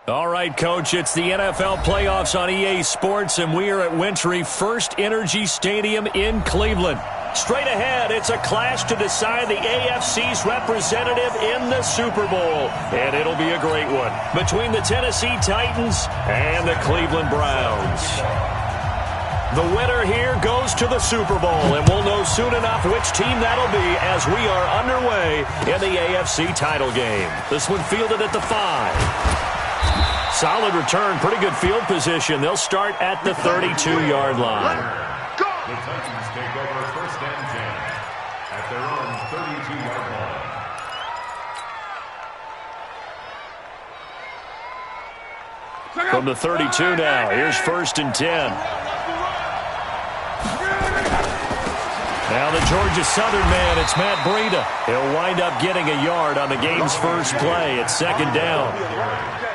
All right, Coach, it's the NFL playoffs on EA Sports, and we are at Wintry First Energy Stadium in Cleveland. Straight ahead, it's a clash to decide the AFC's representative in the Super Bowl, and it'll be a great one between the Tennessee Titans and the Cleveland Browns. The winner here goes to the Super Bowl, and we'll know soon enough which team that'll be as we are underway in the AFC title game. This one fielded at the 5. Solid return, pretty good field position. They'll start at the 32-yard line. The Titans take over first and 10 at their own 32-yard line. From the 32 now, here's first and 10. Now the Georgia Southern man, it's Matt Breida. He'll wind up getting a yard on the game's first play. It's second down.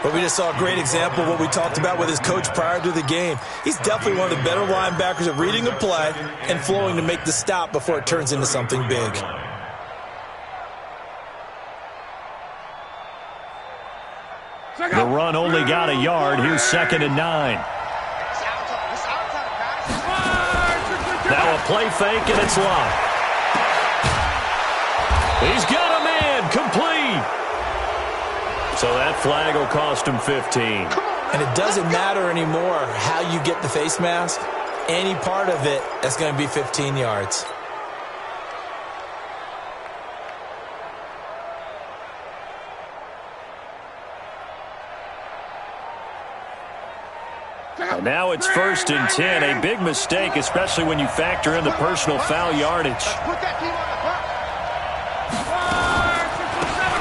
But we just saw a great example of what we talked about with his coach prior to the game. He's definitely one of the better linebackers at reading a play and flowing to make the stop before it turns into something big. The run only got a yard. Here's second and 9. Now a play fake, and it's locked. He's got a man, complete. So that flag will cost him 15. And it doesn't matter anymore how you get the face mask. Any part of it, that's going to be 15 yards. And now it's first and 10. A big mistake, especially when you factor in the personal foul yardage.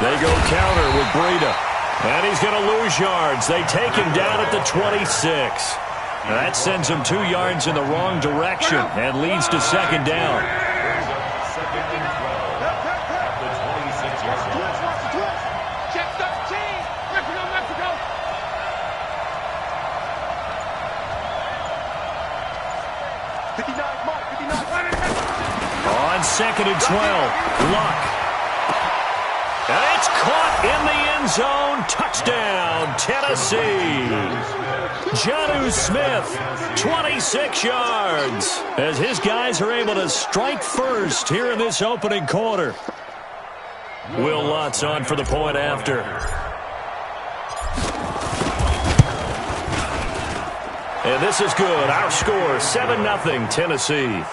They go counter with Breida. And he's going to lose yards. They take him down at the 26. Now that sends him 2 yards in the wrong direction and leads to second down. On second and 12, Luck. And it's caught in the end zone. Touchdown, Tennessee. Jonnu Smith, 26 yards, as his guys are able to strike first here in this opening quarter. Will Lutz on for the point after. And this is good. Our score, 7-0, Tennessee.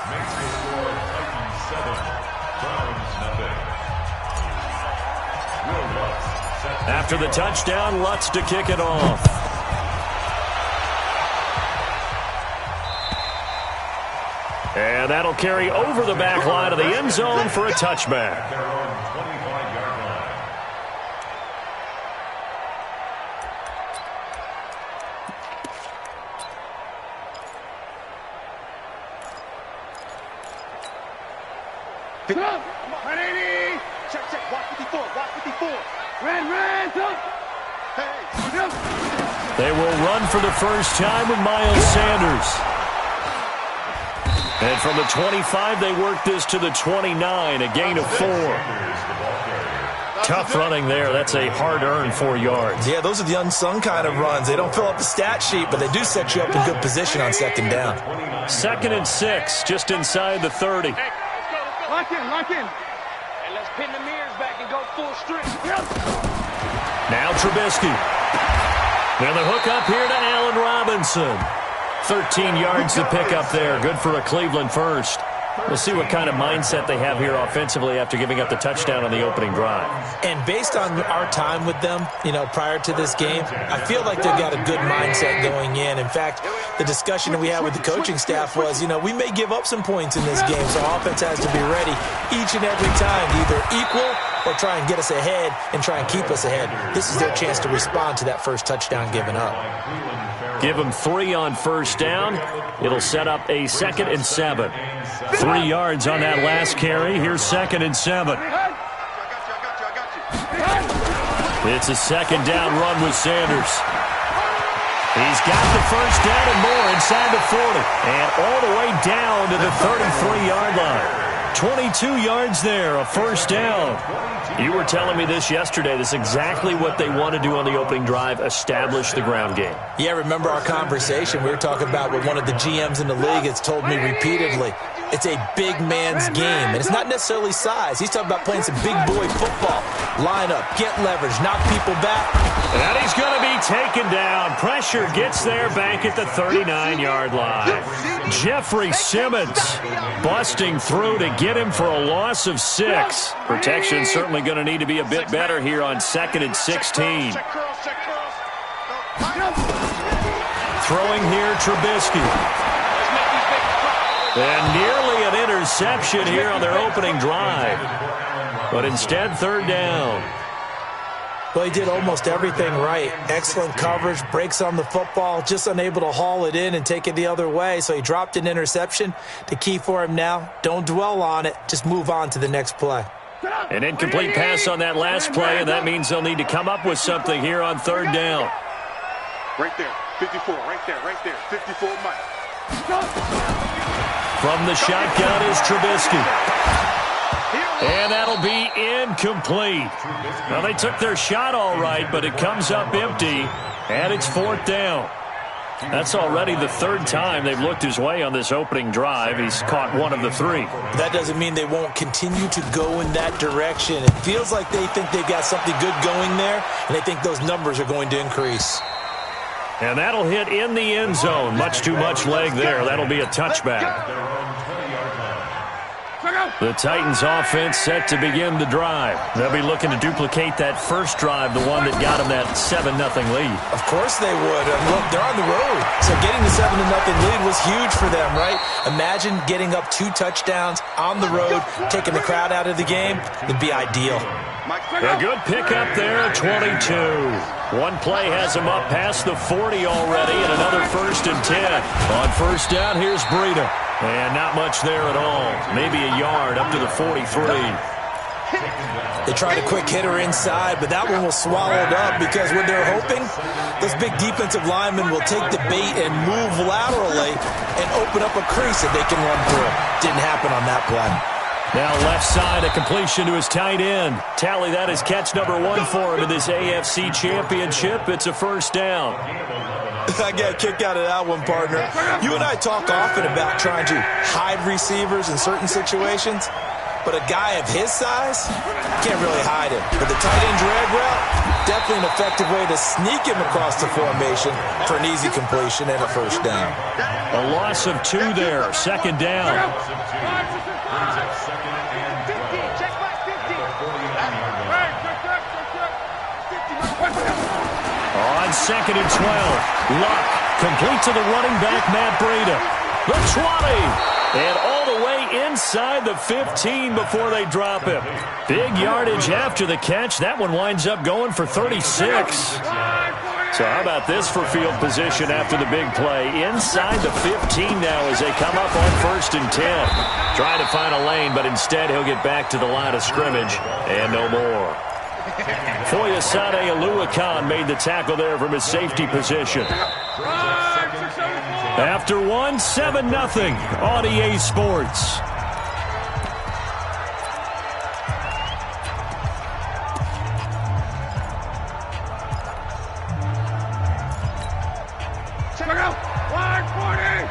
After the touchdown, Lutz to kick it off. And that'll carry over the back line of the end zone for a touchback. Pick up. 180. Check. Watch 54. Watch 54. Ran. They will run for the first time with Miles Sanders. And from the 25, they work this to the 29, a gain of 4. Tough running there. That's a hard-earned 4 yards. Yeah, those are the unsung kind of runs. They don't fill up the stat sheet, but they do set you up in good position on second down. Second and 6, just inside the 30. Lock in. And let's pin the mirrors back and go full strength. Now Trubisky. And the hook up here to Allen Robinson. 13 yards to pick up there. Good for a Cleveland first. We'll see what kind of mindset they have here offensively after giving up the touchdown on the opening drive. And based on our time with them, prior to this game, I feel like they've got a good mindset going in. In fact, the discussion that we had with the coaching staff was, we may give up some points in this game, so offense has to be ready each and every time to either equal or try and get us ahead and try and keep us ahead. This is their chance to respond to that first touchdown given up. Give them 3 on first down. It'll set up a 2nd and 7. 3 yards on that last carry. Here's 2nd and 7. It's a second down run with Sanders. He's got the first down and more inside the 40. And all the way down to the 33-yard line. 22 yards there, a first down. You were telling me this yesterday. This is exactly what they want to do on the opening drive, establish the ground game. Yeah, remember our conversation. We were talking about what one of the GMs in the league has told me repeatedly. It's a big man's game, and it's not necessarily size. He's talking about playing some big boy football. Line up, get leverage, knock people back. And he's going to be taken down. Pressure gets there back at the 39-yard line. Jeffrey Simmons busting through to get him for a loss of 6. Protection certainly going to need to be a bit better here on 2nd and 16. Throwing here, Trubisky. And nearly an interception here on their opening drive. But instead, 3rd down. Well, he did almost everything right. Excellent coverage, breaks on the football, just unable to haul it in and take it the other way. So he dropped an interception. The key for him now, don't dwell on it. Just move on to the next play. An incomplete pass on that last play, and that means they'll need to come up with something here on 3rd down. Right there, 54, right there, 54 Mike. From the shotgun is Trubisky. And that'll be incomplete. Well, they took their shot all right, but it comes up empty, and it's 4th down. That's already the 3rd time they've looked his way on this opening drive. He's caught 1 of the 3. That doesn't mean they won't continue to go in that direction. It feels like they think they've got something good going there, and they think those numbers are going to increase. And that'll hit in the end zone. Much too much leg there. That'll be a touchback. The Titans offense set to begin the drive. They'll be looking to duplicate that first drive, the one that got them that 7-0 lead. Of course they would. Look, they're on the road. So getting the 7-0 lead was huge for them, right? Imagine getting up 2 touchdowns on the road, taking the crowd out of the game. It'd be ideal. A good pickup there at 22. One play has him up past the 40 already, and another 1st and 10. On 1st down, here's Breida. And not much there at all. Maybe a yard up to the 43. They tried a quick hitter inside, but that one was swallowed up because what they're hoping, those big defensive linemen will take the bait and move laterally and open up a crease that they can run through. Didn't happen on that play. Now left side, a completion to his tight end. Tally that as catch number 1 for him in this AFC Championship. It's a 1st down. I got a kick out of that one, partner. You and I talk often about trying to hide receivers in certain situations, but a guy of his size can't really hide him. But the tight end drag route, definitely an effective way to sneak him across the formation for an easy completion and a 1st down. A loss of 2 there, 2nd down. On 2nd and 12, Luck complete to the running back, Matt Breida. The 20, and all the way inside the 15 before they drop him. Big yardage after the catch. That one winds up going for 36. So how about this for field position after the big play? Inside the 15 now as they come up on 1st and 10. Trying to find a lane, but instead he'll get back to the line of scrimmage and no more. Foyesade Oluwakan made the tackle there from his safety position. After 1, 7-0 on EA Sports. Check out. 140.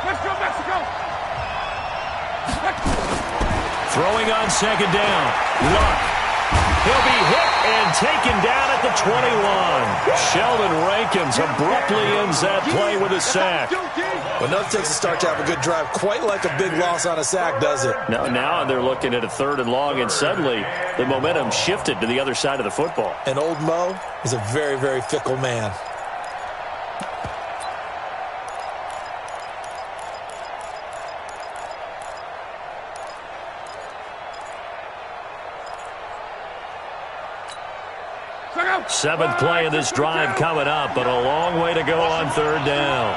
Let's go, Mexico. Throwing on 2nd down. Luck. He'll be hit and taken down at the 21. Sheldon Rankins abruptly ends that play with a sack. Well, nothing takes a start to have a good drive quite like a big loss on a sack, does it? No, now they're looking at a 3rd and long, and suddenly the momentum shifted to the other side of the football. And old Mo is a very, very fickle man. Seventh play of this drive coming up, but a long way to go on 3rd down.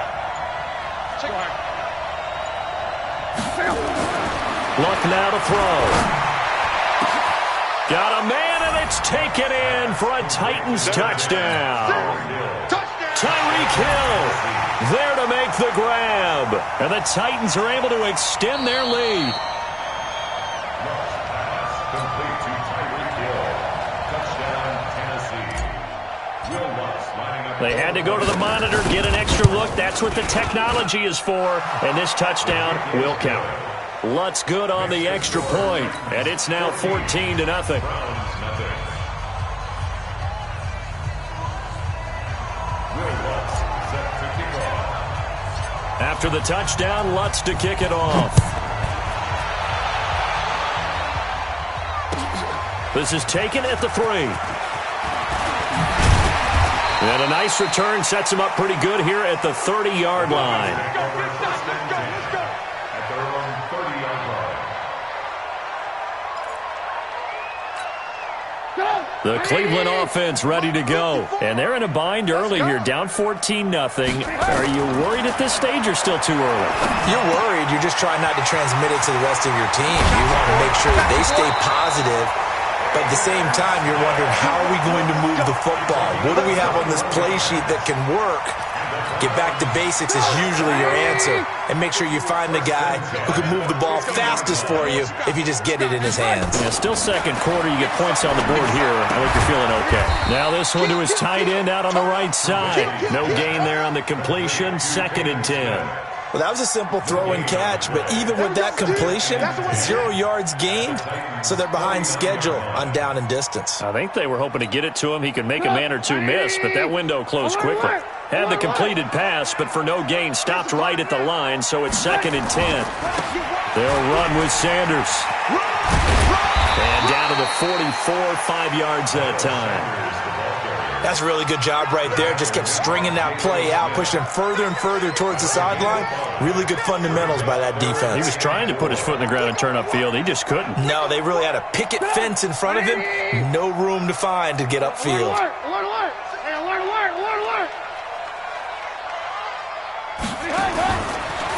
Luck now to throw. Got a man, and it's taken in for a Titans touchdown. Tyreek Hill There to make the grab. And the Titans are able to extend their lead. Complete to Tyreek Hill. Touchdown, Tennessee. Will Lutz lining up. They had to go to the monitor, get an extra look. That's what the technology is for. And this touchdown will count. Lutz good on the extra point. And it's now 14-0. Browns, nothing. Will Lutz set to kick off. After the touchdown, Lutz to kick it off. This is taken at the 3. And a nice return sets him up pretty good here at the 30-yard line. Let's go. At their own 30-yard line. The Cleveland offense ready to go. And they're in a bind early here, down 14-0. Are you worried at this stage or still too early? You're worried. You're just trying not to transmit it to the rest of your team. You want to make sure that they stay positive. But at the same time, you're wondering, how are we going to move the football? What do we have on this play sheet that can work? Get back to basics is usually your answer. And make sure you find the guy who can move the ball fastest for you if you just get it in his hands. Yeah, still second quarter. You get points on the board here. I think you're feeling okay. Now this one to his tight end out on the right side. No gain there on the completion. 2nd and 10. Well, that was a simple throw and catch, but even with that completion, 0 yards gained, so they're behind schedule on down and distance. I think they were hoping to get it to him. He could make a man or two miss, but that window closed quickly. Had the completed pass, but for no gain, stopped right at the line, so it's 2nd and 10. They'll run with Sanders. And down to the 44, 5 yards that time. That's a really good job right there. Just kept stringing that play out, pushing him further and further towards the sideline. Really good fundamentals by that defense. He was trying to put his foot in the ground and turn upfield. He just couldn't. No, they really had a picket fence in front of him. No room to find to get upfield. Alert. Hey, alert.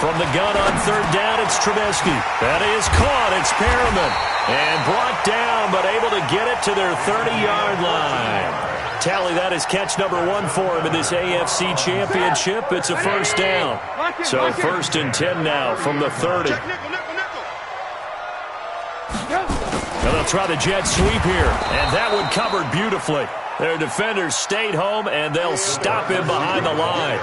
From the gun on 3rd down, it's Trubisky. That is caught. It's Perriman. And brought down, but able to get it to their 30-yard line. Tally that is catch number 1 for him in this AFC Championship. It's a first down. So 1st and 10 now from the 30. Now they'll try the jet sweep here. And that one covered beautifully. Their defenders stayed home, and they'll stop him behind the line.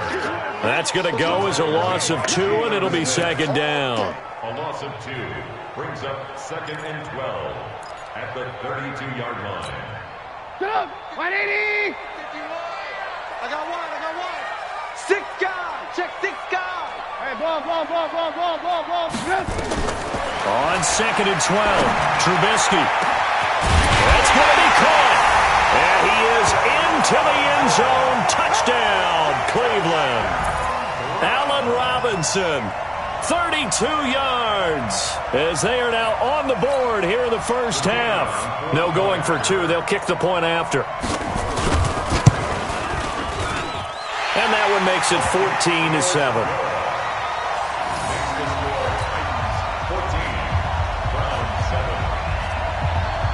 That's going to go as a loss of 2, and it'll be 2nd down. A loss of 2 brings up 2nd and 12 at the 32-yard line. Get up! 180! I got one. 6 guys! Check 6 guys! Hey, ball. On 2nd and 12, Trubisky. That's going to be caught. And he is into the end zone. Touchdown, Cleveland. Allen Robinson, 32 yards, as they are now on the board here in the first half. No going for 2. They'll kick the point after. And that one makes it 14-7.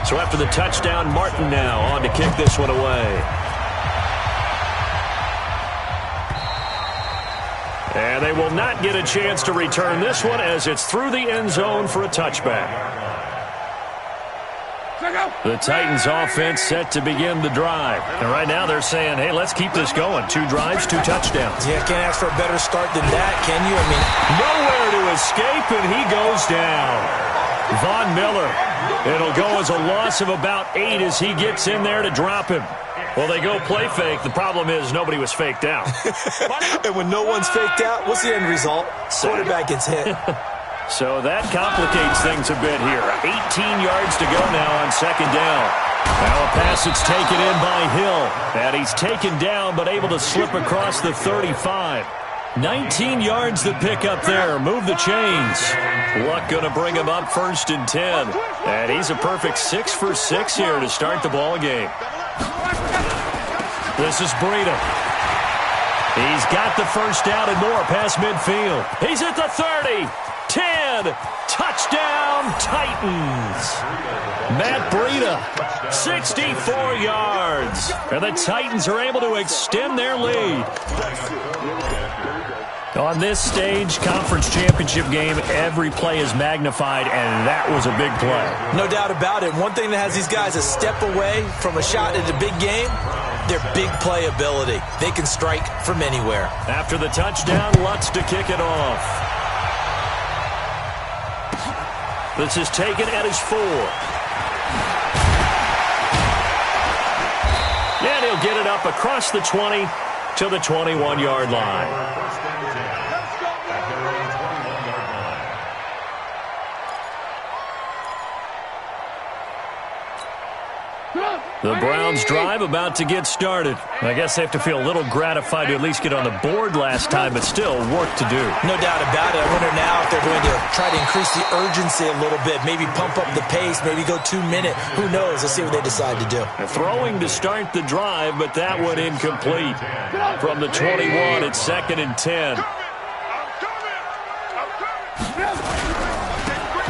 So after the touchdown, Martin now on to kick this one away. And they will not get a chance to return this one as it's through the end zone for a touchback. The Titans offense set to begin the drive. And right now they're saying, hey, let's keep this going. 2 drives, 2 touchdowns. Yeah, can't ask for a better start than that, can you? I mean, nowhere to escape, and he goes down. Von Miller. It'll go as a loss of about 8 as he gets in there to drop him. Well, they go play fake. The problem is nobody was faked out. And when no one's faked out, what's the end result? Quarterback gets hit. So that complicates things a bit here. 18 yards to go now on 2nd down. Now a pass that's taken in by Hill. And he's taken down but able to slip across the 35. 19 yards the pick up there. Move the chains. Luck going to bring him up 1st and 10. And he's a perfect 6 for 6 here to start the ball game. This is Breida. He's got the first down and more past midfield. He's at the 30. 10. Touchdown, Titans. Matt Breida, 64 yards. And the Titans are able to extend their lead. On this stage, conference championship game, every play is magnified, and that was a big play. No doubt about it. One thing that has these guys a step away from a shot at a big game, their big play ability. They can strike from anywhere. After the touchdown, Lutz to kick it off. This is taken at his 4. And he'll get it up across the 20 to the 21-yard line. The Browns drive about to get started. I guess they have to feel a little gratified to at least get on the board last time, but still work to do. No doubt about it. I wonder now if they're going to try to increase the urgency a little bit, maybe pump up the pace, maybe go 2-minute. Who knows? Let's see what they decide to do. Throwing to start the drive, but that one incomplete. From the 21, it's 2nd and 10.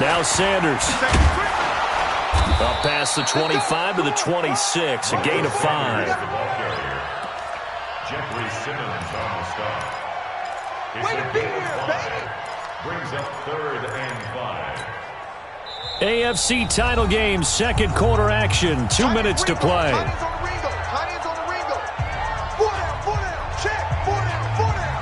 Now Sanders. Up past the 25 to the 26, a gain of 5. Jeffrey Simmons on the stop. Way to be here, baby! Brings up 3rd and 5. AFC title game, second quarter action, 2 minutes to play. Tight ends on the ring, though. Tight ends on the ring, though. 4 down, check, 4 down, 4 down.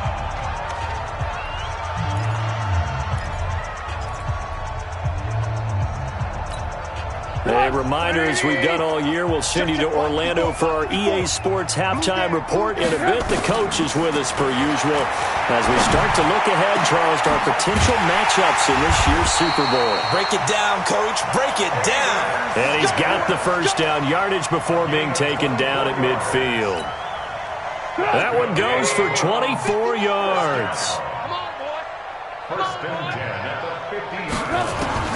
A reminder, as we've done all year, we'll send you to Orlando for our EA Sports halftime report. In a bit, the coach is with us per usual as we start to look ahead, Charles, to our potential matchups in this year's Super Bowl. Break it down, Coach. Break it down. And he's got the first down yardage before being taken down at midfield. That one goes for 24 yards. First and 10 at the 50-yard line.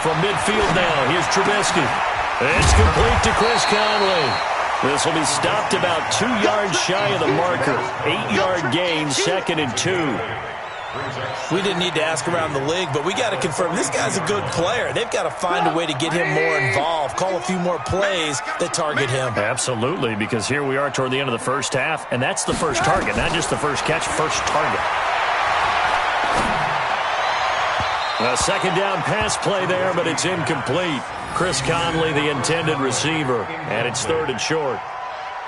From midfield now, here's Trubisky. It's complete to Chris Conley. This will be stopped about 2 yards shy of the marker. 8-yard gain, 2nd and 2. We didn't need to ask around the league, but we got to confirm this guy's a good player. They've got to find a way to get him more involved, call a few more plays that target him. Absolutely, because here we are toward the end of the first half, and that's the first target, not just the first catch, first target. A second down pass play there, but it's incomplete. Chris Conley, the intended receiver, and it's 3rd and short.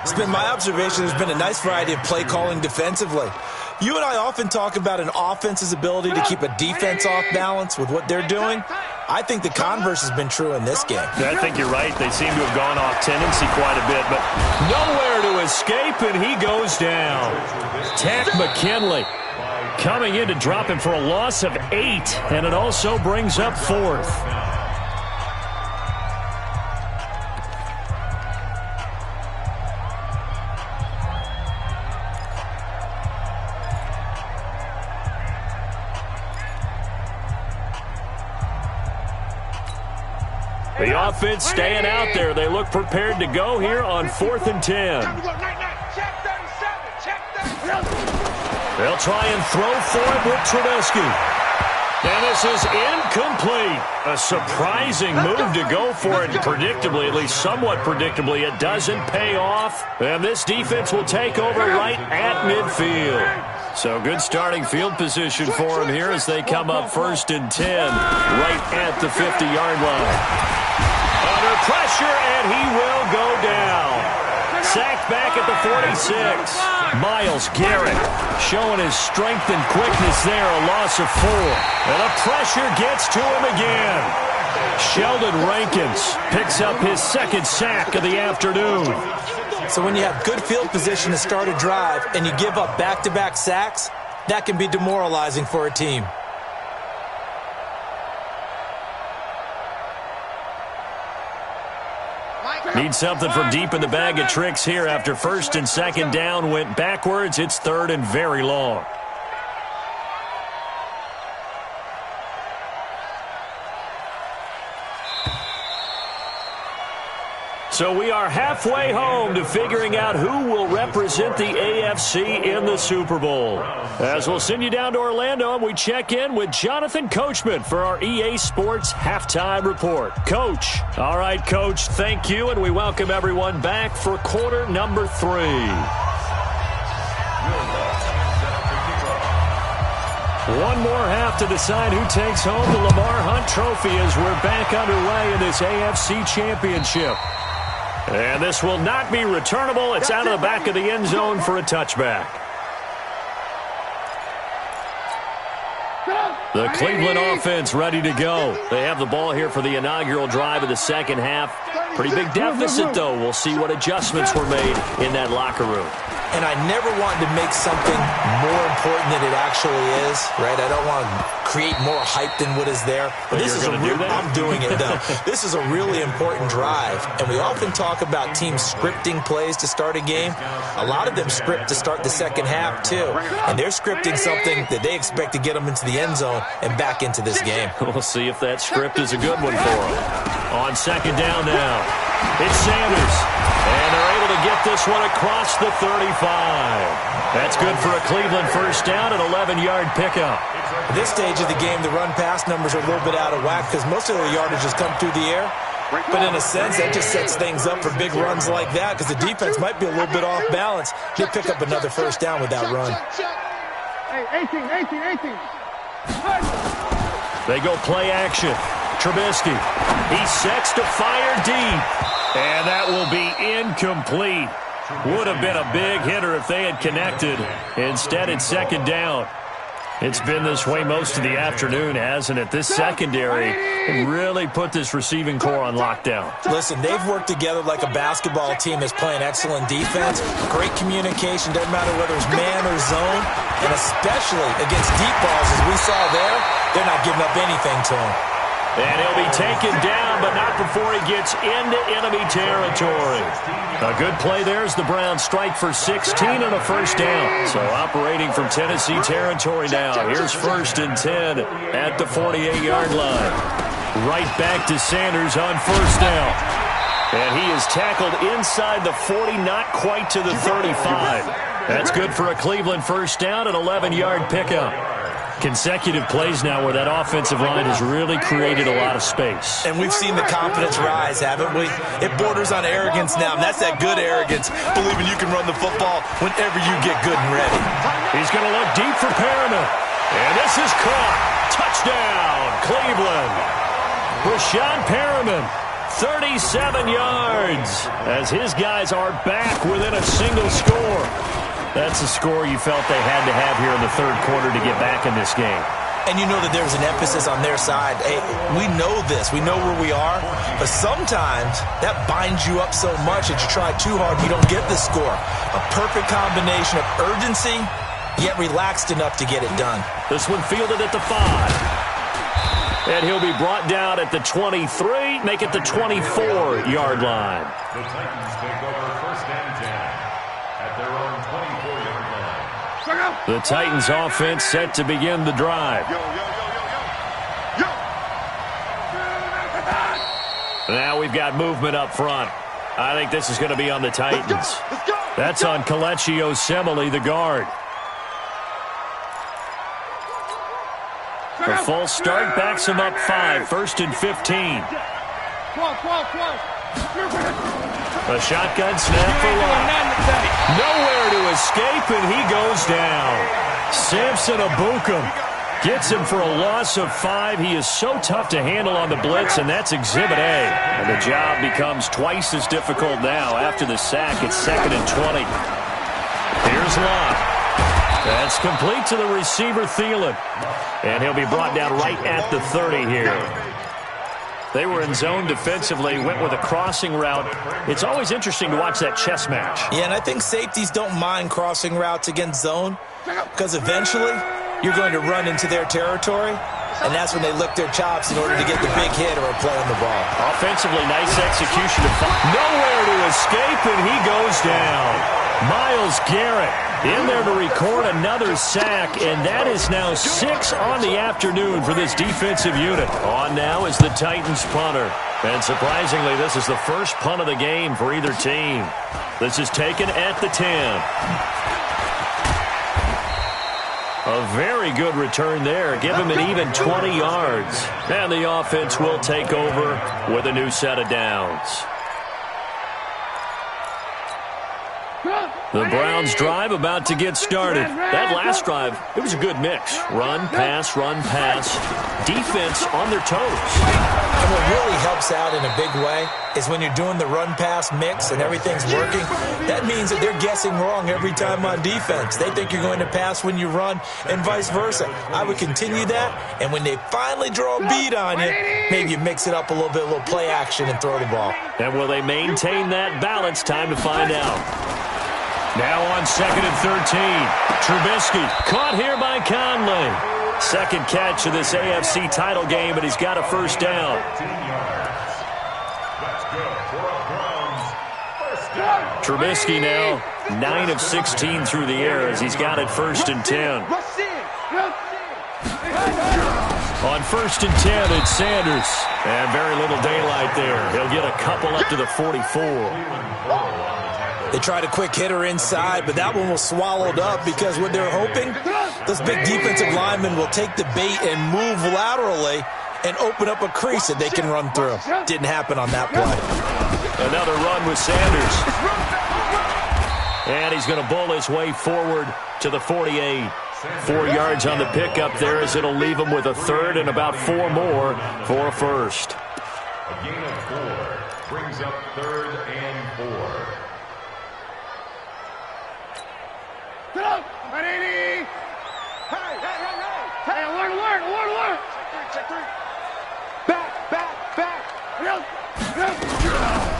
It's been my observation there's been a nice variety of play calling defensively. You and I often talk about an offense's ability to keep a defense off balance with what they're doing. I think the converse has been true in this game. I think you're right. They seem to have gone off tendency quite a bit, but nowhere to escape, and he goes down. Takk McKinley coming in to drop him for a loss of 8, and it also brings up 4th. The offense staying out there. They look prepared to go here on 4th and 10. Check 37, check 37. They'll try and throw for it with Trubisky. And this is incomplete. A surprising move to go for it. Predictably, at least somewhat predictably, it doesn't pay off. And this defense will take over right at midfield. So good starting field position for him here as they come up 1st and 10 right at the 50-yard line. Under pressure, and he will go down. Sacked back at the 46. Myles Garrett showing his strength and quickness there, a loss of 4. And the pressure gets to him again. Sheldon Rankins picks up his 2nd sack of the afternoon. So when you have good field position to start a drive and you give up back-to-back sacks, that can be demoralizing for a team. Need something from deep in the bag of tricks here after 1st and 2nd down went backwards. It's 3rd and very long. So we are halfway home to figuring out who will represent the AFC in the Super Bowl. As we'll send you down to Orlando, and we check in with Jonathan Coachman for our EA Sports halftime report. Coach. All right, Coach, thank you, and we welcome everyone back for quarter number 3. One more half to decide who takes home the Lamar Hunt Trophy as we're back underway in this AFC Championship. And this will not be returnable. It's out of the back of the end zone for a touchback. The Cleveland offense ready to go. They have the ball here for the inaugural drive of the second half. Pretty big deficit, though. We'll see what adjustments were made in that locker room. And I never wanted to make something more important than it actually is, right? I don't want to create more hype than what is there. But this is I'm doing it, though. This is a really important drive. And we often talk about teams scripting plays to start a game. A lot of them script to start the second half, too. And they're scripting something that they expect to get them into the end zone and back into this game. We'll see if that script is a good one for them. On second down now, it's Sanders. And they're able to get this one across the 35. That's good for a Cleveland first down, an 11-yard pickup. At this stage of the game, the run-pass numbers are a little bit out of whack because most of the yardage has come through the air. But in a sense, that just sets things up for big runs like that because the defense might be a little bit off balance. They pick up another first down with that run. Hey, 18. They go play action. Trubisky. He sets to fire deep. And that will be incomplete. Would have been a big hitter if they had connected. Instead, it's second down. It's been this way most of the afternoon, hasn't it? This secondary really put this receiving core on lockdown. Listen, they've worked together like a basketball team that's playing excellent defense. Great communication, doesn't matter whether it's man or zone. And especially against deep balls, as we saw there, they're not giving up anything to him. And he'll be taken down, but not before he gets into enemy territory. A good play there as the Browns strike for 16 and a first down. So operating from Tennessee territory now. Here's first and 10 at the 48-yard line. Right back to Sanders on first down. And he is tackled inside the 40, not quite to the 35. That's good for a Cleveland first down, an 11-yard pickup. Consecutive plays now where that offensive line has really created a lot of space. And we've seen the confidence rise, haven't we? It borders on arrogance now, and that's that good arrogance, believing you can run the football whenever you get good and ready. He's going to look deep for Perriman. And this is caught. Touchdown, Cleveland. Rashad Perriman, 37 yards, as his guys are back within a single score. That's a score you felt they had to have here in the third quarter to get back in this game. And you know that there's an emphasis on their side. Hey, we know this. We know where we are. But sometimes that binds you up so much that you try too hard, you don't get the score. A perfect combination of urgency, yet relaxed enough to get it done. This one fielded at the 5. And he'll be brought down at the 23, make it the 24-yard line. The Titans take over first and 10 at their own 24-yard line. The Titans offense set to begin the drive. Now we've got movement up front. I think this is going to be on the Titans. That's on Kelechi Osemele, the guard. The false start backs him up 5, first and 15. A shotgun snap for Lott. Nowhere to escape, and he goes down. Samson Ebukam gets him for a loss of 5. He is so tough to handle on the blitz, and that's Exhibit A. And the job becomes twice as difficult now. After the sack, it's second and 20. Here's Lott. That's complete to the receiver, Thielen. And he'll be brought down right at the 30 here. They were in zone defensively, went with a crossing route. It's always interesting to watch that chess match. Yeah, and I think safeties don't mind crossing routes against zone because eventually you're going to run into their territory, and that's when they lick their chops in order to get the big hit or a play on the ball. Offensively, nice execution. Nowhere to escape, and he goes down. Myles Garrett in there to record another sack, and that is now 6 on the afternoon for this defensive unit. On now is the Titans punter. And surprisingly, this is the first punt of the game for either team. This is taken at the 10. A very good return there. Give him an even 20 yards. And the offense will take over with a new set of downs. The Browns' drive about to get started. That last drive, it was a good mix. Run, pass, defense on their toes. And what really helps out in a big way is when you're doing the run-pass mix and everything's working, that means that they're guessing wrong every time on defense. They think you're going to pass when you run and vice versa. I would continue that, and when they finally draw a bead on you, maybe you mix it up a little bit, a little play action and throw the ball. And will they maintain that balance? Time to find out. Now on 2nd and 13. Trubisky caught here by Conley. Second catch of this AFC title game, and he's got a first down. Trubisky now 9 of 16 through the air as he's got it 1st and 10. On 1st and 10, it's Sanders. And very little daylight there. He'll get a couple up to the 44. They tried a quick hitter inside, but that one was swallowed up because what they're hoping, those big defensive linemen will take the bait and move laterally and open up a crease that they can run through. Didn't happen on that play. Another run with Sanders. And he's going to bull his way forward to the 48. 4 yards on the pickup there as it'll leave him with a third and about 4 more for a first. A gain of 4 brings up 3rd and 4.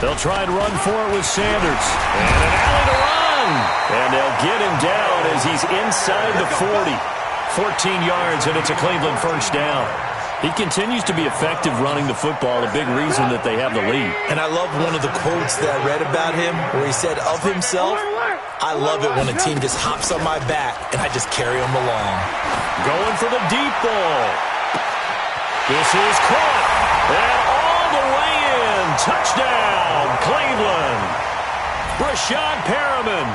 They'll try and run for it with Sanders. And an alley to run. And they'll get him down as he's inside the 40. 14 yards, and it's a Cleveland first down. He continues to be effective running the football, a big reason that they have the lead. And I love one of the quotes that I read about him where he said of himself, "I love it when a team just hops on my back and I just carry them along." Going for the deep ball. This is caught. And all the way in. Touchdown, Cleveland. Brashad Perriman.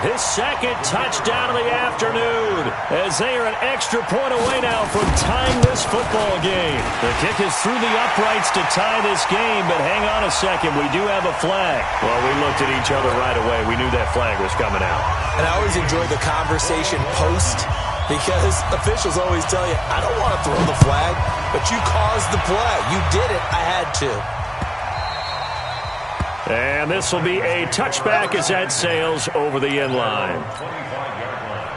His second touchdown of the afternoon as they are an extra point away now from tying this football game. The kick is through the uprights to tie this game, but hang on a second. We do have a flag. Well, we looked at each other right away. We knew that flag was coming out. And I always enjoy the conversation post because officials always tell you, I don't want to throw the flag, but you caused the play. You did it. I had to. And this will be a touchback as that sails over the end line. 25-yard line.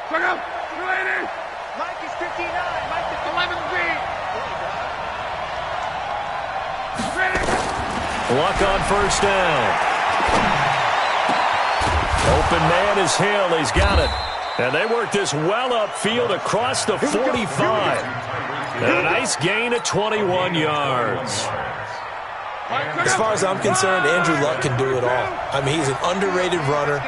Look up! Mike is 59. Mike is 11 feet. Luck on first down. Open man is Hill. He's got it. And they work this well upfield across the 45. And a nice gain of 21 yards. As far as I'm concerned, Andrew Luck can do it all. I mean, he's an underrated runner,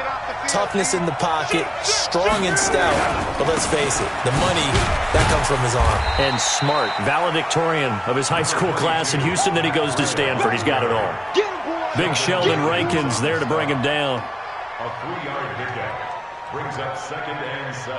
toughness in the pocket, strong and stout. But let's face it, the money, that comes from his arm. And smart, valedictorian of his high school class in Houston. Then he goes to Stanford. He's got it all. Big Sheldon Rankins there to bring him down. A 3-yard pickup brings up 2nd and 7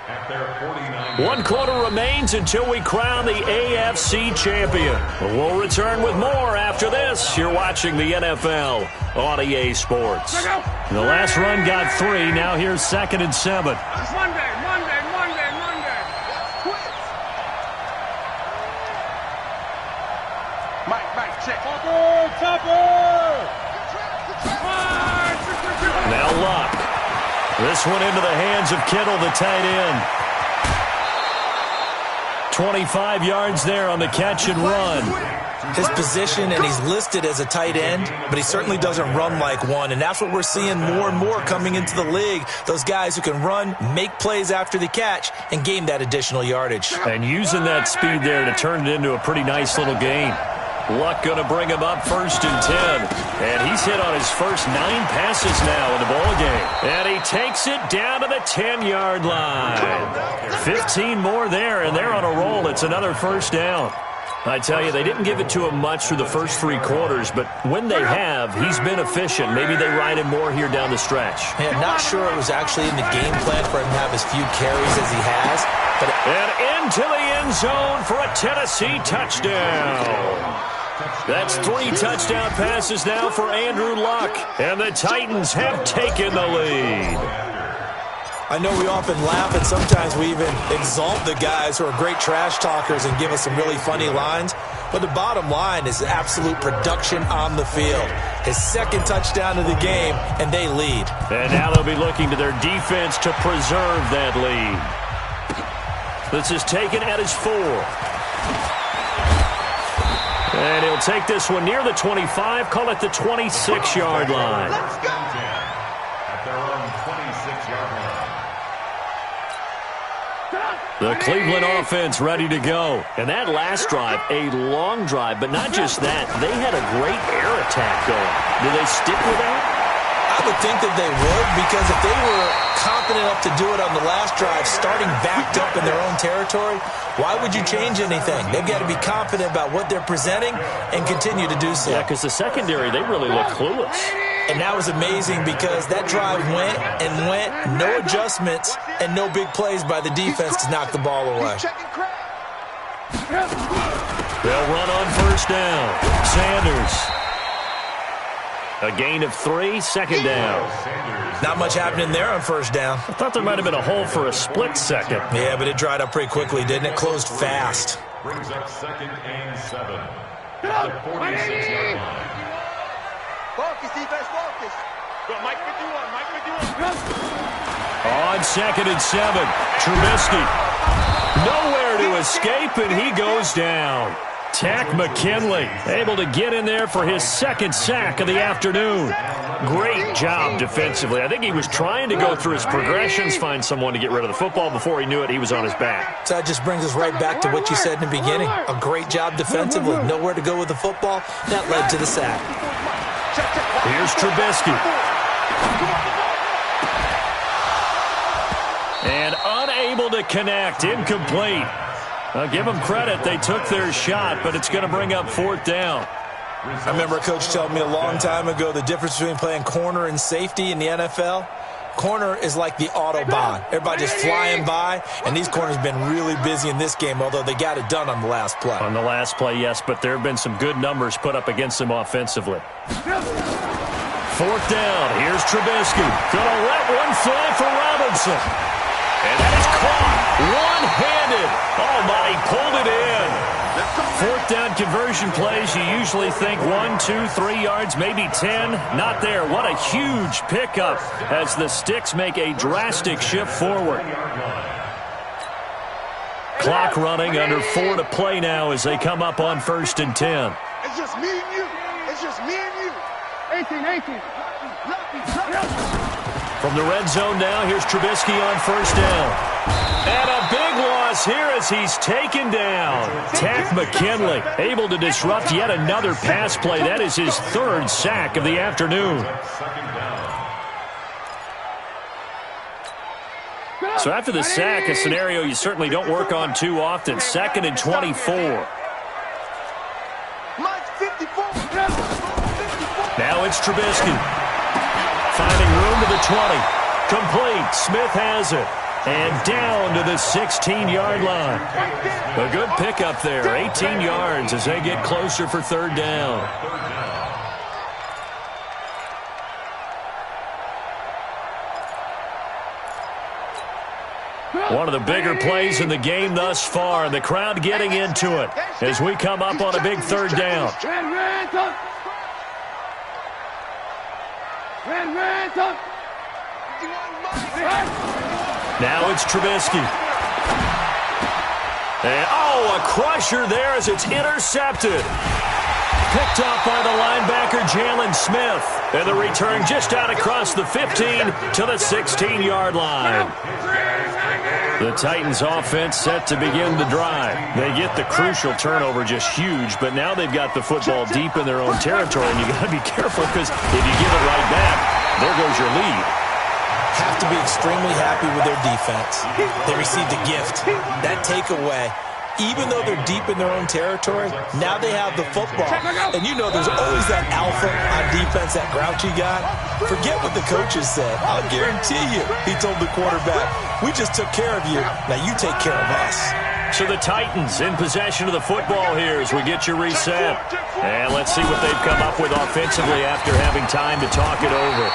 at their 49. 1 quarter remains until we crown the AFC champion. We'll return with more after this. You're watching the NFL on EA Sports. The last run got 3. Now here's 2nd and 7. Monday. Mike, check. Topper! Now Luck. This one into the hands of Kittle, the tight end. 25 yards there on the catch and run. His position, and he's listed as a tight end, but he certainly doesn't run like one, and that's what we're seeing more and more coming into the league. Those guys who can run, make plays after the catch, and gain that additional yardage. And using that speed there to turn it into a pretty nice little game. Luck going to bring him up 1st and 10. And he's hit on his first 9 passes now in the ball game. And he takes it down to the 10-yard line. 15 more there, and they're on a roll. It's another first down. I tell you, they didn't give it to him much through the first 3 quarters, but when they have, he's been efficient. Maybe they ride him more here down the stretch. Yeah, not sure it was actually in the game plan for him to have as few carries as he has. But and into the end zone for a Tennessee touchdown. That's 3 touchdown passes now for Andrew Luck. And the Titans have taken the lead. I know we often laugh, and sometimes we even exalt the guys who are great trash talkers and give us some really funny lines. But the bottom line is absolute production on the field. His second touchdown of the game, and they lead. And now they'll be looking to their defense to preserve that lead. This is taken at his 4. And he'll take this one near the 25, call it the 26-yard line. Let's go! At their own 26-yard line. The Cleveland offense ready to go. And that last drive, a long drive, but not just that. They had a great air attack going. Do they stick with that? I would think that they would, because if they were confident enough to do it on the last drive, starting backed up in their own territory, why would you change anything? They've got to be confident about what they're presenting and continue to do so. Yeah, because the secondary, they really look clueless. And that was amazing because that drive went and went, no adjustments and no big plays by the defense to knock the ball away. They'll run on first down. Sanders. A gain of 3, second down. Not much happening there on first down. I thought there might have been a hole for a split second. Yeah, but it dried up pretty quickly, didn't it? Closed fast. Brings up 2nd and 7. At the 46-yard line. Focus, defense, focus. Go, Mike 51, Mike 51. On 2nd and 7, Trubisky. Nowhere to escape, and he goes down. Tack McKinley able to get in there for his second sack of the afternoon. Great job defensively. I think he was trying to go through his progressions, find someone to get rid of the football. Before he knew it, he was on his back. So that just brings us right back to what you said in the beginning. A great job defensively. Nowhere to go with the football. That led to the sack. Here's Trubisky. And unable to connect. Incomplete. I'll give them credit. They took their shot, but it's going to bring up 4th down. I remember a coach telling me a long time ago the difference between playing corner and safety in the NFL. Corner is like the Autobahn. Everybody just flying by, and these corners have been really busy in this game, although they got it done on the last play. On the last play, yes, but there have been some good numbers put up against them offensively. 4th down. Here's Trubisky. Gonna let one fly for Robinson. And that is caught one-handed. Oh, my, he pulled it in. 4th down conversion plays, you usually think 1, 2, 3 yards, maybe 10. Not there. What a huge pickup as the Sticks make a drastic shift forward. Clock running, under 4 to play now as they come up on 1st and 10. It's just me and you. It's just me and you. 18. From the red zone now, here's Trubisky on 1st down. And a big loss here as he's taken down. Tack McKinley able to disrupt yet another pass play. That is his 3rd sack of the afternoon. So after the sack, a scenario you certainly don't work on too often. 2nd and 24. Now it's Trubisky. Finding room to the 20. Complete. Smith has it. And down to the 16-yard line. A good pickup there. 18 yards as they get closer for 3rd down. One of the bigger plays in the game thus far. The crowd getting into it as we come up on a big 3rd down. Now it's Trubisky. And, a crusher there as it's intercepted. Picked up by the linebacker, Jalen Smith. And the return just out across the 15 to the 16-yard line. The Titans offense set to begin the drive. They get the crucial turnover, just huge, but now they've got the football deep in their own territory, and you got to be careful because if you give it right back, there goes your lead. Have to be extremely happy with their defense. They received a gift. That takeaway, even though they're deep in their own territory, now they have the football. And you know there's always that alpha on defense, that grouchy guy. Forget what the coaches said. I'll guarantee you, he told the quarterback, we just took care of you. Now you take care of us. So the Titans in possession of the football here as we get you reset. And let's see what they've come up with offensively after having time to talk it over.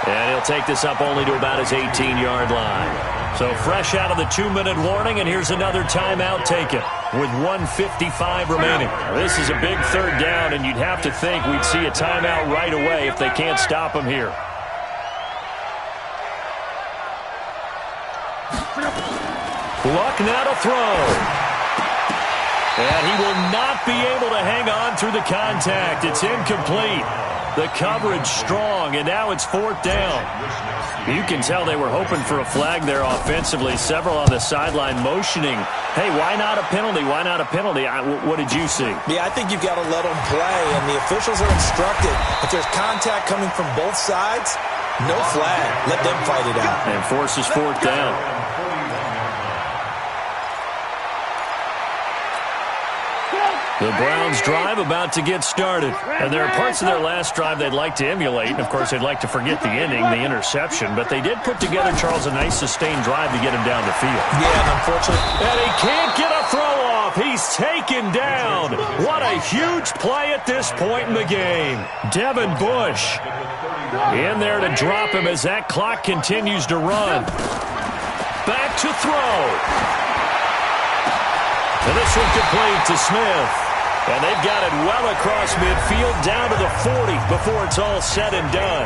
And he'll take this up only to about his 18-yard line. So fresh out of the 2-minute warning, and here's another timeout taken with 1:55 remaining. This is a big third down, and you'd have to think we'd see a timeout right away if they can't stop him here. Luck now to throw. And he will not be able to hang on through the contact. It's incomplete. The coverage strong, and now it's 4th down. You can tell they were hoping for a flag there offensively. Several on the sideline motioning, hey, why not a penalty? Why not a penalty? What did you see? Yeah, I think you've got to let them play, and the officials are instructed. If there's contact coming from both sides, no flag. Let them fight it out. And forces 4th down. The Browns drive about to get started. And there are parts of their last drive they'd like to emulate. And, of course, they'd like to forget the ending, the interception. But they did put together, Charles, a nice sustained drive to get him down the field. Yeah, and unfortunately. And he can't get a throw off. He's taken down. What a huge play at this point in the game. Devin Bush in there to drop him as that clock continues to run. Back to throw. And this one complete to Smith. And they've got it well across midfield down to the 40 before it's all said and done.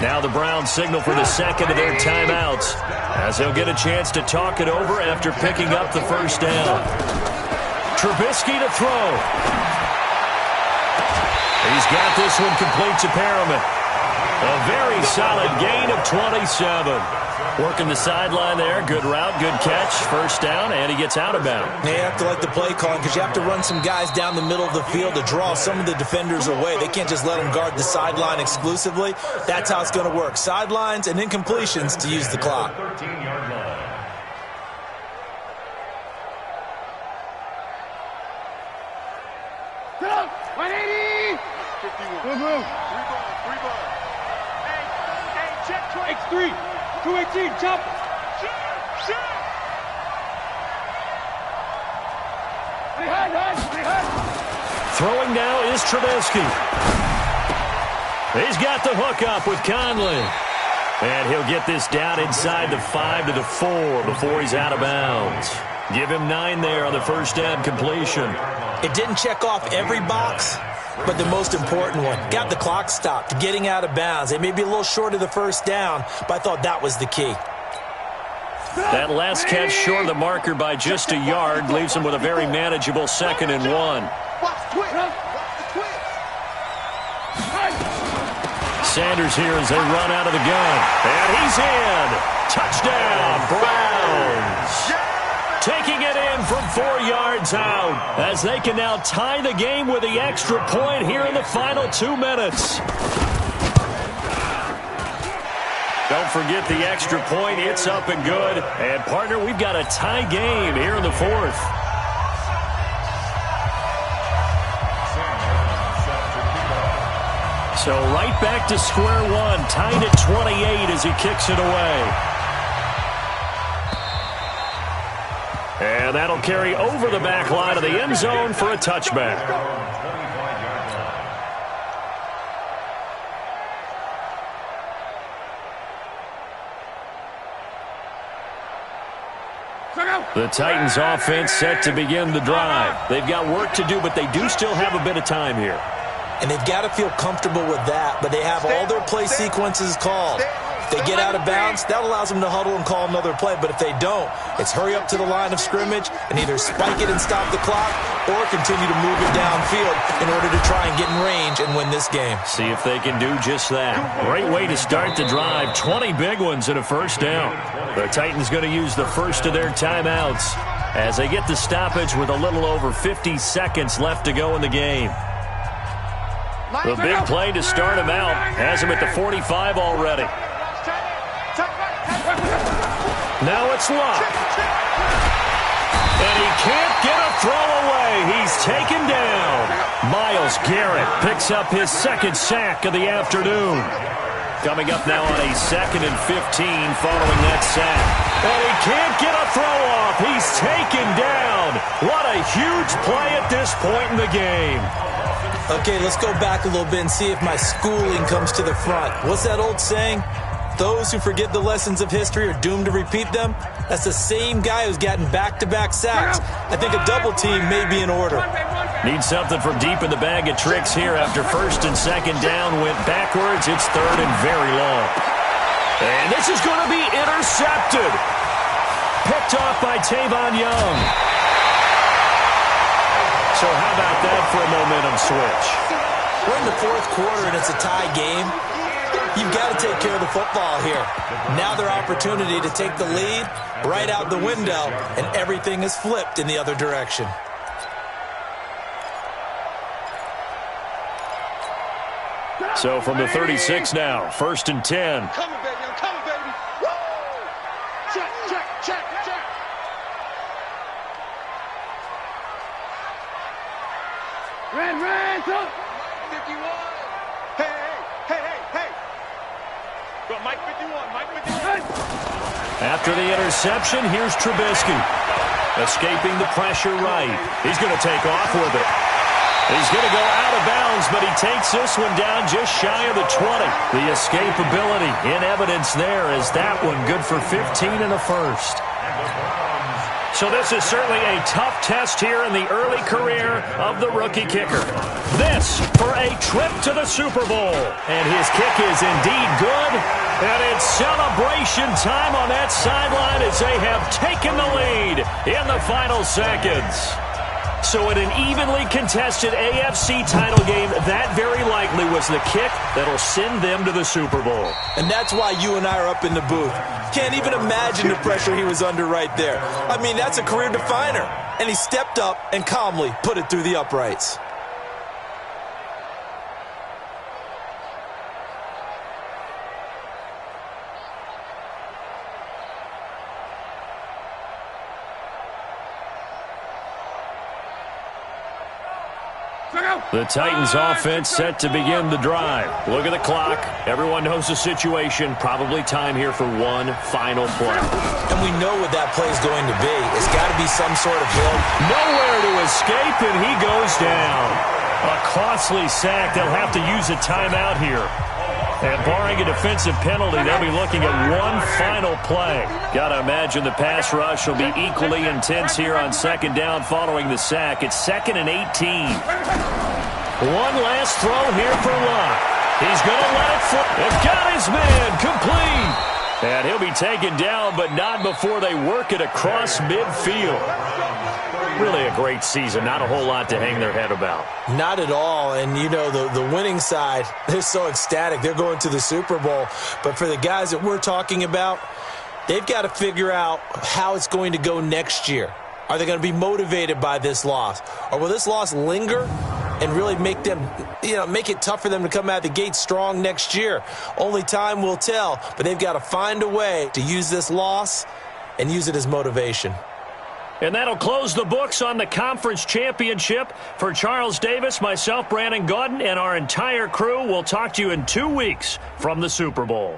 Now the Browns signal for the second of their timeouts as they'll get a chance to talk it over after picking up the first down. Trubisky to throw. He's got this one complete to Perriman. A very solid gain of 27. Working the sideline there. Good route, good catch. First down, and he gets out of bounds. You have to like the play calling because you have to run some guys down the middle of the field to draw some of the defenders away. They can't just let them guard the sideline exclusively. That's how it's going to work. Sidelines and incompletions to use the clock. 13-yard line. Get up! 180! 51. Move. 3 ball. Hey, check X3. 218, chop. Shoot. Throwing now is Trubisky. He's got the hook up with Conley. And he'll get this down inside the 5 to the 4 before he's out of bounds. Give him 9 there on the first down completion. It didn't check off every box, but the most important one. Got the clock stopped, getting out of bounds. They may be a little short of the first down, but I thought that was the key. That last catch short of the marker by just a yard leaves him with a very manageable 2nd and 1. Sanders here as they run out of the gun. And he's in. Touchdown, Browns. Taking it in from 4 yards out as they can now tie the game with the extra point here in the final 2 minutes. Don't forget the extra point. It's up and good. And, partner, we've got a tie game here in the 4th. So right back to square one. Tied at 28 as he kicks it away. And that'll carry over the back line of the end zone for a touchback. The Titans offense set to begin the drive. They've got work to do, but they do still have a bit of time here. And they've got to feel comfortable with that, but they have all their play sequences called. If they get out of bounds, that allows them to huddle and call another play. But if they don't, it's hurry up to the line of scrimmage and either spike it and stop the clock or continue to move it downfield in order to try and get in range and win this game. See if they can do just that. Great way to start the drive. 20 big ones and a first down. The Titans going to use the first of their timeouts as they get the stoppage with a little over 50 seconds left to go in the game. The big play to start him out has him at the 45 already. Now it's Luck. And he can't get a throw away. He's taken down. Myles Garrett picks up his 2nd sack of the afternoon. Coming up now on a 2nd and 15 following that sack. And he can't get a throw off. He's taken down. What a huge play at this point in the game. Okay, let's go back a little bit and see if my schooling comes to the front. What's that old saying? Those who forget the lessons of history are doomed to repeat them. That's the same guy who's gotten back-to-back sacks. I think a double team may be in order. Need something from deep in the bag of tricks here after first and second down went backwards. It's third and very long. And this is going to be intercepted. Picked off by Tavon Young. So how about that for a momentum switch? We're in the fourth quarter and it's a tie game. You've got to take care of the football here. Now their opportunity to take the lead right out the window, and everything is flipped in the other direction. So from the 36 now, first and 10. I'm coming, baby. I'm coming, baby. Woo! Check, check, check, check. Red, up. 51. Hey. Go, Mike 51, Mike 51. After the interception, here's Trubisky. Escaping the pressure right. He's going to take off with it. He's going to go out of bounds, but he takes this one down just shy of the 20. The escapability in evidence there is that one good for 15 in the first. So this is certainly a tough test here in the early career of the rookie kicker. This for a trip to the Super Bowl. And his kick is indeed good. And it's celebration time on that sideline as they have taken the lead in the final seconds. So in an evenly contested AFC title game, that very likely was the kick that'll send them to the Super Bowl. And that's why you and I are up in the booth. Can't even imagine the pressure he was under right there. I mean, that's a career definer. And he stepped up and calmly put it through the uprights. The Titans offense set to begin the drive. Look at the clock. Everyone knows the situation. Probably time here for one final play. And we know what that play is going to be. It's got to be some sort of hill. Nowhere to escape, and he goes down. A costly sack. They'll have to use a timeout here. And barring a defensive penalty, they'll be looking at one final play. Got to imagine the pass rush will be equally intense here on second down following the sack. It's 2nd and 18. One last throw here for Locke. He's going to let it fly. They've got his man complete. And he'll be taken down, but not before they work it across midfield. Really a great season. Not a whole lot to hang their head about. Not at all. And, you know, the winning side, they're so ecstatic. They're going to the Super Bowl. But for the guys that we're talking about, they've got to figure out how it's going to go next year. Are they going to be motivated by this loss? Or will this loss linger and really make them, make it tough for them to come out the gate strong next year? Only time will tell. But they've got to find a way to use this loss and use it as motivation. And that'll close the books on the conference championship. For Charles Davis, myself, Brandon Gaudin, and our entire crew, we'll talk to you in 2 weeks from the Super Bowl.